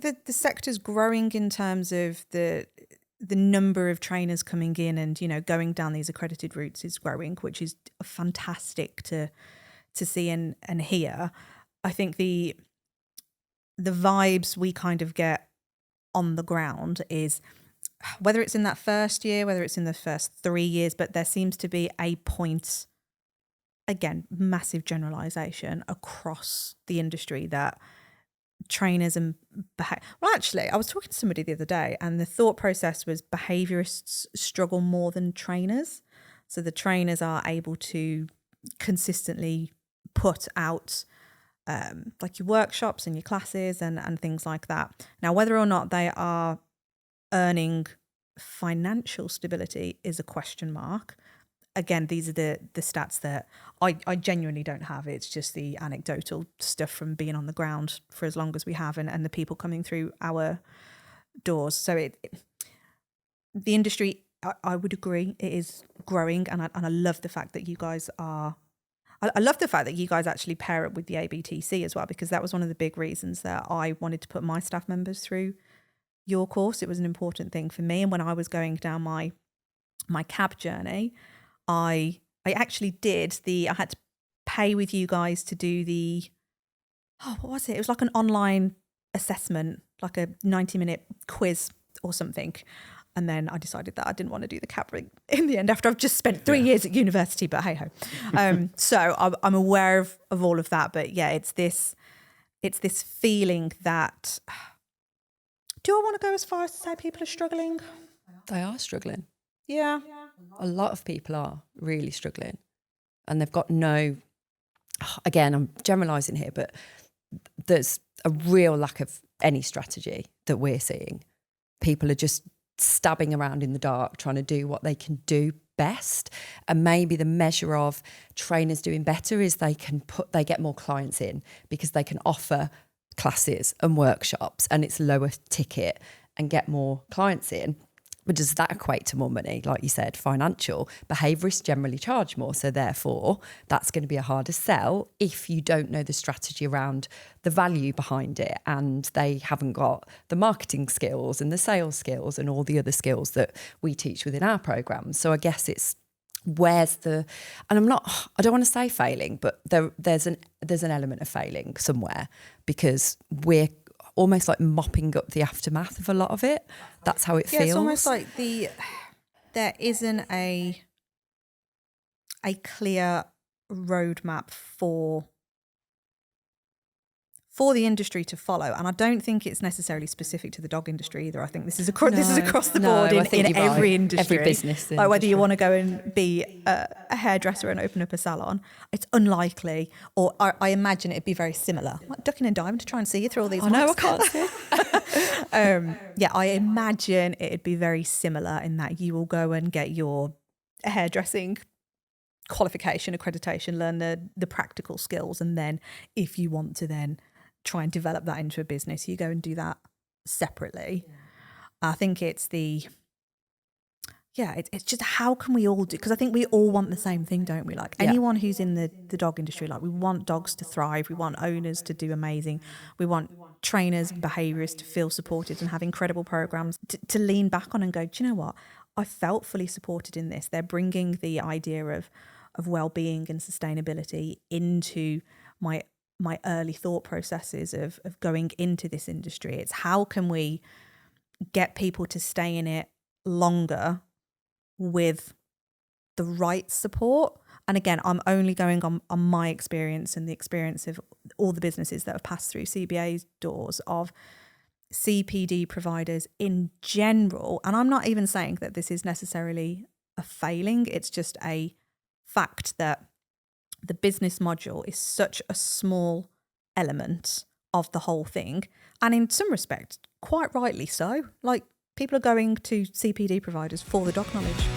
think that the sector's growing in terms of the number of trainers coming in and, going down these accredited routes is growing, which is fantastic to see and hear. I think the vibes we kind of get on the ground is, whether it's in that first year, whether it's in the first 3 years, but there seems to be a point, again, massive generalisation across the industry, that trainers and well, actually, I was talking to somebody the other day and the thought process was behaviourists struggle more than trainers. So the trainers are able to consistently put out like your workshops and your classes and things like that. Now, whether or not they are earning financial stability is a question mark. Again, these are the stats that I genuinely don't have. It's just the anecdotal stuff from being on the ground for as long as we have and the people coming through our doors. So the industry, I would agree, it is growing, and I love the fact that you guys are. I love the fact that you guys actually pair up with the ABTC as well, because that was one of the big reasons that I wanted to put my staff members through your course. It was an important thing for me. And when I was going down my CAB journey, I actually I had to pay with you guys to do what was it? It was like an online assessment, like a 90-minute quiz or something. And then I decided that I didn't want to do the CAB in the end, after I've just spent 3 years at university, but hey ho. So I'm aware of all of that. But yeah, it's this feeling that, do I want to go as far as to say people are struggling? They are struggling. Yeah. A lot of people are really struggling, and they've got no, again, I'm generalising here, but there's a real lack of any strategy that we're seeing. People are just stabbing around in the dark, trying to do what they can do best. And maybe the measure of trainers doing better is they get more clients in because they can offer classes and workshops, and it's lower ticket and get more clients in. But does that equate to more money? Like you said, financial. Behaviourists generally charge more, so therefore that's going to be a harder sell if you don't know the strategy around the value behind it, and they haven't got the marketing skills and the sales skills and all the other skills that we teach within our programs. So I guess it's and I don't want to say failing, but there's an element of failing somewhere, because we're almost like mopping up the aftermath of a lot of it. That's how it feels. It's almost like there isn't a clear roadmap for the industry to follow. And I don't think it's necessarily specific to the dog industry either. I think this is across the board in every industry. Every business like whether you want to go and be a hairdresser and open up a salon, it's unlikely, or I imagine it'd be very similar. Like ducking and diving to try and see you through all these. I know, I can't see. I imagine it'd be very similar in that you will go and get your hairdressing qualification, accreditation, learn the practical skills, and then if you want to then try and develop that into a business, you go and do that separately. I think it's it's just, how can we all do, because I think we all want the same thing, don't we? Like anyone who's in the dog industry, like we want dogs to thrive, we want owners to do amazing, we want trainers and behaviourists to feel supported and have incredible programs to lean back on and go, do you know what, I felt fully supported in this. They're bringing the idea of wellbeing and sustainability into my early thought processes of going into this industry. It's how can we get people to stay in it longer with the right support. And again, I'm only going on my experience and the experience of all the businesses that have passed through CBA's doors, of CPD providers in general. And I'm not even saying that this is necessarily a failing. It's just a fact that the business module is such a small element of the whole thing. And in some respects, quite rightly so. Like, people are going to CPD providers for the dog knowledge.